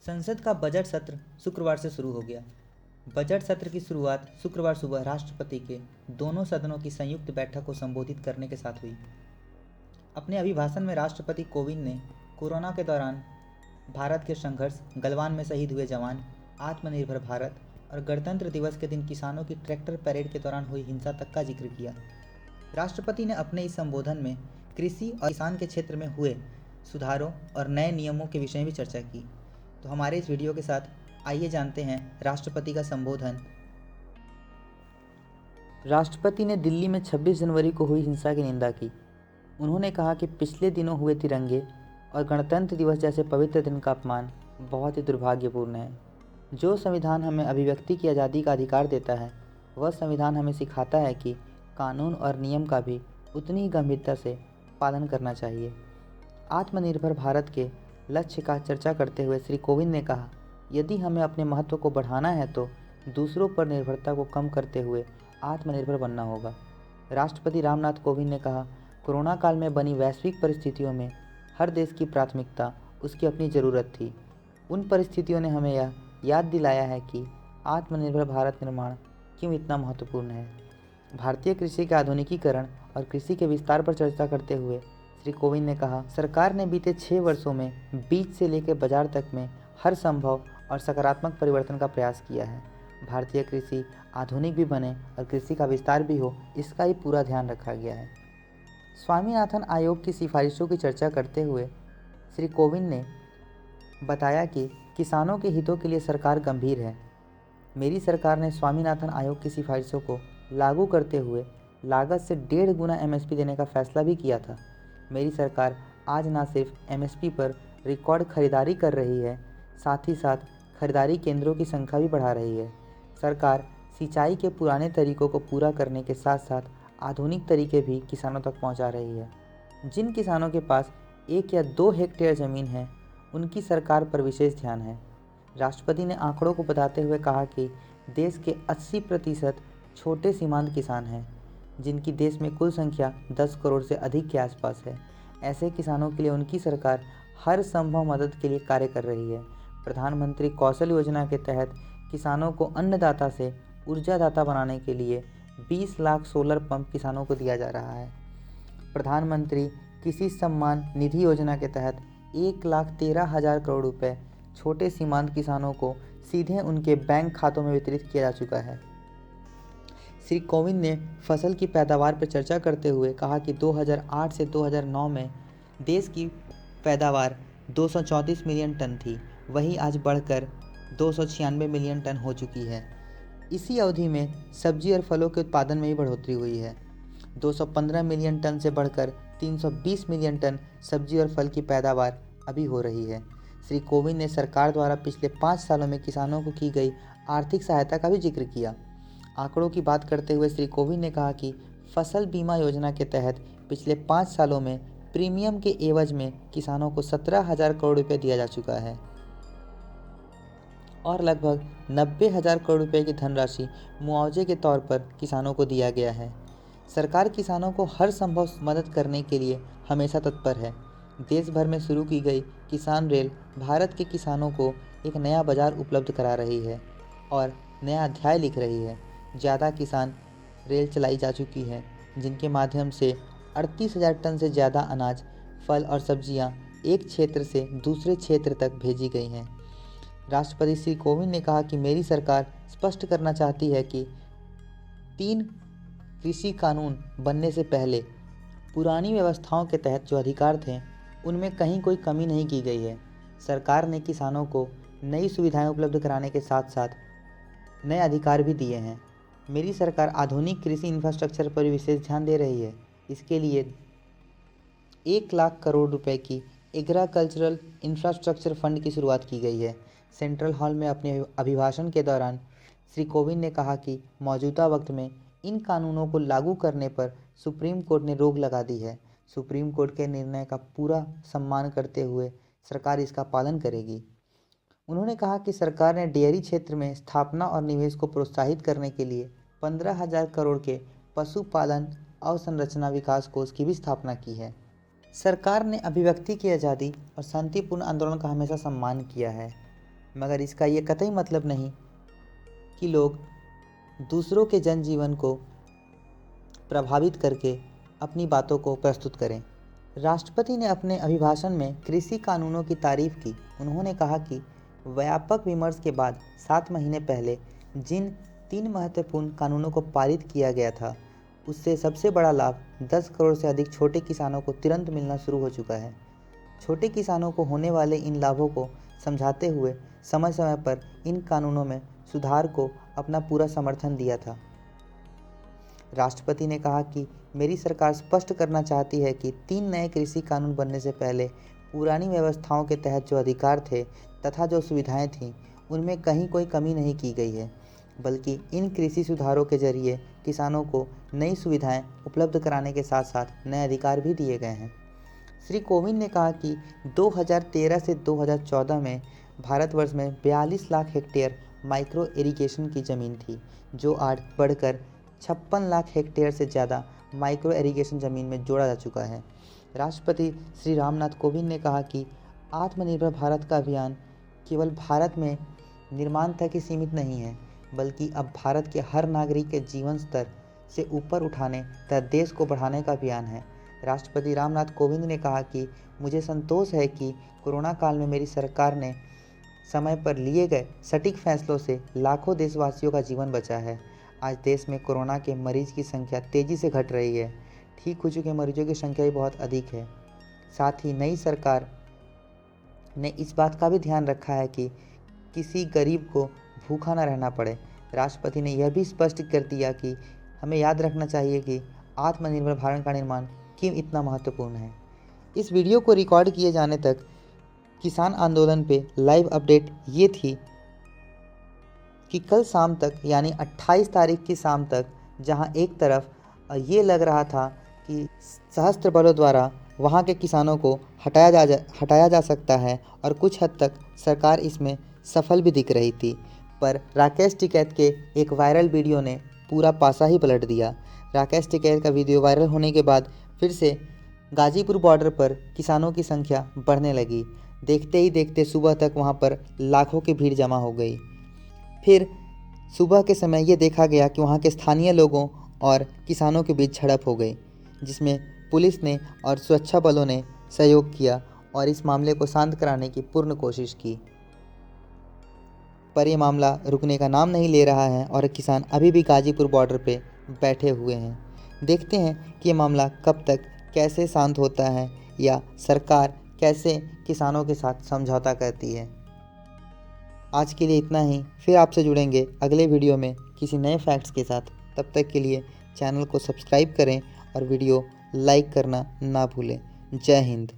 संसद का बजट सत्र शुक्रवार से शुरू हो गया। बजट सत्र की शुरुआत शुक्रवार सुबह राष्ट्रपति के दोनों सदनों की संयुक्त बैठक को संबोधित करने के साथ हुई। अपने अभिभाषण में राष्ट्रपति कोविंद ने कोरोना के दौरान भारत के संघर्ष, गलवान में शहीद हुए जवान, आत्मनिर्भर भारत और गणतंत्र दिवस के दिन किसानों की ट्रैक्टर परेड के दौरान हुई हिंसा तक का जिक्र किया। राष्ट्रपति ने अपने इस संबोधन में कृषि और किसान के क्षेत्र में हुए सुधारों और नए नियमों के विषय में भी चर्चा की। तो हमारे इस वीडियो के साथ आइए जानते हैं राष्ट्रपति का संबोधन। राष्ट्रपति ने दिल्ली में 26 जनवरी को हुई हिंसा की निंदा की। उन्होंने कहा कि पिछले दिनों हुए तिरंगे और गणतंत्र दिवस जैसे पवित्र दिन का अपमान बहुत ही दुर्भाग्यपूर्ण है। जो संविधान हमें अभिव्यक्ति की आज़ादी का अधिकार देता है, वह संविधान हमें सिखाता है कि कानून और नियम का भी उतनी ही गंभीरता से पालन करना चाहिए। आत्मनिर्भर भारत के लक्ष्य का चर्चा करते हुए श्री कोविंद ने कहा, यदि हमें अपने महत्व को बढ़ाना है तो दूसरों पर निर्भरता को कम करते हुए आत्मनिर्भर बनना होगा। राष्ट्रपति रामनाथ कोविंद ने कहा, कोरोना काल में बनी वैश्विक परिस्थितियों में हर देश की प्राथमिकता उसकी अपनी ज़रूरत थी। उन परिस्थितियों ने हमें यह याद दिलाया है कि आत्मनिर्भर भारत निर्माण क्यों इतना महत्वपूर्ण है। भारतीय कृषि के आधुनिकीकरण और कृषि के विस्तार पर चर्चा करते हुए श्री कोविंद ने कहा, सरकार ने बीते 6 वर्षों में बीज से लेकर बाजार तक में हर संभव और सकारात्मक परिवर्तन का प्रयास किया है। भारतीय कृषि आधुनिक भी बने और कृषि का विस्तार भी हो, इसका ही पूरा ध्यान रखा गया है। स्वामीनाथन आयोग की सिफारिशों की चर्चा करते हुए श्री कोविंद ने बताया कि किसानों के हितों के लिए सरकार गंभीर है। मेरी सरकार ने स्वामीनाथन आयोग की सिफारिशों को लागू करते हुए लागत से 1.5 गुना एमएसपी देने का फैसला भी किया था। मेरी सरकार आज न सिर्फ एमएसपी पर रिकॉर्ड खरीदारी कर रही है, साथ ही साथ खरीदारी केंद्रों की संख्या भी बढ़ा रही है। सरकार सिंचाई के पुराने तरीकों को पूरा करने के साथ साथ आधुनिक तरीके भी किसानों तक पहुंचा रही है। जिन किसानों के पास 1 या 2 हेक्टेयर ज़मीन है, उनकी सरकार पर विशेष ध्यान है। राष्ट्रपति ने आंकड़ों को बताते हुए कहा कि देश के 80% छोटे सीमांत किसान हैं, जिनकी देश में कुल संख्या 10 करोड़ से अधिक के आसपास है। ऐसे किसानों के लिए उनकी सरकार हर संभव मदद के लिए कार्य कर रही है। प्रधानमंत्री कौशल योजना के तहत किसानों को अन्नदाता से ऊर्जादाता बनाने के लिए 20 लाख सोलर पंप किसानों को दिया जा रहा है। प्रधानमंत्री कृषि सम्मान निधि योजना के तहत 1,13,000 करोड़ रुपए छोटे सीमांत किसानों को सीधे उनके बैंक खातों में वितरित किया जा चुका है। श्री कोविंद ने फसल की पैदावार पर चर्चा करते हुए कहा कि 2008 से 2009 में देश की पैदावार 234 मिलियन टन थी, वही आज बढ़कर 296 मिलियन टन हो चुकी है। इसी अवधि में सब्जी और फलों के उत्पादन में भी बढ़ोतरी हुई है। 215 मिलियन टन से बढ़कर 320 मिलियन टन सब्जी और फल की पैदावार अभी हो रही है। श्री कोविंद ने सरकार द्वारा पिछले 5 सालों में किसानों को की गई आर्थिक सहायता का भी जिक्र किया। आंकड़ों की बात करते हुए श्री कोविंद ने कहा कि फसल बीमा योजना के तहत पिछले 5 सालों में प्रीमियम के एवज में किसानों को 17,000 करोड़ रुपए दिया जा चुका है और लगभग 90,000 करोड़ रुपए की धनराशि मुआवजे के तौर पर किसानों को दिया गया है। सरकार किसानों को हर संभव मदद करने के लिए हमेशा तत्पर है। देश भर में शुरू की गई किसान रेल भारत के किसानों को एक नया बाजार उपलब्ध करा रही है और नया अध्याय लिख रही है। ज़्यादा किसान रेल चलाई जा चुकी है, जिनके माध्यम से 38,000 टन से ज़्यादा अनाज, फल और सब्जियां एक क्षेत्र से दूसरे क्षेत्र तक भेजी गई हैं। राष्ट्रपति श्री कोविंद ने कहा कि मेरी सरकार स्पष्ट करना चाहती है कि 3 कृषि कानून बनने से पहले पुरानी व्यवस्थाओं के तहत जो अधिकार थे, उनमें कहीं कोई कमी नहीं की गई है। सरकार ने किसानों को नई सुविधाएं उपलब्ध कराने के साथ साथ नए अधिकार भी दिए हैं। मेरी सरकार आधुनिक कृषि इंफ्रास्ट्रक्चर पर विशेष ध्यान दे रही है। इसके लिए 1 लाख करोड़ रुपए की एग्रीकल्चरल इंफ्रास्ट्रक्चर फंड की शुरुआत की गई है। सेंट्रल हॉल में अपने अभिभाषण के दौरान श्री कोविंद ने कहा कि मौजूदा वक्त में इन कानूनों को लागू करने पर सुप्रीम कोर्ट ने रोक लगा दी है। सुप्रीम कोर्ट के निर्णय का पूरा सम्मान करते हुए सरकार इसका पालन करेगी। उन्होंने कहा कि सरकार ने डेयरी क्षेत्र में स्थापना और निवेश को प्रोत्साहित करने के लिए 15,000 करोड़ के पशुपालन अवसंरचना विकास कोष की भी स्थापना की है। सरकार ने अभिव्यक्ति की आज़ादी और शांतिपूर्ण आंदोलन का हमेशा सम्मान किया है। मगर इसका ये कतई मतलब नहीं कि लोग दूसरों के जनजीवन को प्रभावित करके अपनी बातों को प्रस्तुत करें। राष्ट्रपति ने अपने अभिभाषण में कृषि कानूनों की तारीफ की। उन्होंने कहा कि व्यापक विमर्श के बाद 7 महीने पहले जिन 3 महत्वपूर्ण कानूनों को पारित किया गया था, उससे सबसे बड़ा लाभ 10 करोड़ से अधिक छोटे किसानों को तुरंत मिलना शुरू हो चुका है। छोटे किसानों को होने वाले इन लाभों को समझाते हुए समय समय पर इन कानूनों में सुधार को अपना पूरा समर्थन दिया था। राष्ट्रपति ने कहा कि मेरी सरकार स्पष्ट करना चाहती है कि 3 नए कृषि कानून बनने से पहले पुरानी व्यवस्थाओं के तहत जो अधिकार थे तथा जो सुविधाएं थीं, उनमें कहीं कोई कमी नहीं की गई है, बल्कि इन कृषि सुधारों के जरिए किसानों को नई सुविधाएं उपलब्ध कराने के साथ साथ नए अधिकार भी दिए गए हैं। श्री कोविंद ने कहा कि 2013 से 2014 में भारतवर्ष में 42 लाख हेक्टेयर माइक्रो इरिगेशन की ज़मीन थी, जो आज बढ़कर 56 लाख हेक्टेयर से ज़्यादा माइक्रो इरिगेशन ज़मीन में जोड़ा जा चुका है। राष्ट्रपति श्री रामनाथ कोविंद ने कहा कि आत्मनिर्भर भारत का अभियान केवल भारत में निर्माण तक ही सीमित नहीं है, बल्कि अब भारत के हर नागरिक के जीवन स्तर से ऊपर उठाने तथा देश को बढ़ाने का अभियान है। राष्ट्रपति रामनाथ कोविंद ने कहा कि मुझे संतोष है कि कोरोना काल में मेरी सरकार ने समय पर लिए गए सटीक फैसलों से लाखों देशवासियों का जीवन बचा है। आज देश में कोरोना के मरीज की संख्या तेज़ी से घट रही है। ठीक हो चुके मरीजों की संख्या भी बहुत अधिक है। साथ ही नई सरकार ने इस बात का भी ध्यान रखा है कि किसी गरीब को भूखा न रहना पड़े। राष्ट्रपति ने यह भी स्पष्ट कर दिया कि हमें याद रखना चाहिए कि आत्मनिर्भर भारत का निर्माण क्यों इतना महत्वपूर्ण है। इस वीडियो को रिकॉर्ड किए जाने तक किसान आंदोलन पे लाइव अपडेट ये थी कि कल शाम तक यानी 28 तारीख की शाम तक, जहां एक तरफ ये लग रहा था कि सशस्त्र बलों द्वारा वहां के किसानों को हटाया जा सकता है और कुछ हद तक सरकार इसमें सफल भी दिख रही थी, पर राकेश टिकैत के एक वायरल वीडियो ने पूरा पासा ही पलट दिया। राकेश टिकैत का वीडियो वायरल होने के बाद फिर से गाजीपुर बॉर्डर पर किसानों की संख्या बढ़ने लगी। देखते ही देखते सुबह तक वहां पर लाखों की भीड़ जमा हो गई। फिर सुबह के समय ये देखा गया कि वहाँ के स्थानीय लोगों और किसानों के बीच झड़प हो गई, जिसमें पुलिस ने और सुरक्षा बलों ने सहयोग किया और इस मामले को शांत कराने की पूर्ण कोशिश की, पर यह मामला रुकने का नाम नहीं ले रहा है और किसान अभी भी गाजीपुर बॉर्डर पे बैठे हुए हैं। देखते हैं कि ये मामला कब तक कैसे शांत होता है या सरकार कैसे किसानों के साथ समझौता करती है। आज के लिए इतना ही। फिर आपसे जुड़ेंगे अगले वीडियो में किसी नए फैक्ट्स के साथ। तब तक के लिए चैनल को सब्सक्राइब करें और वीडियो लाइक करना ना भूलें। जय हिंद।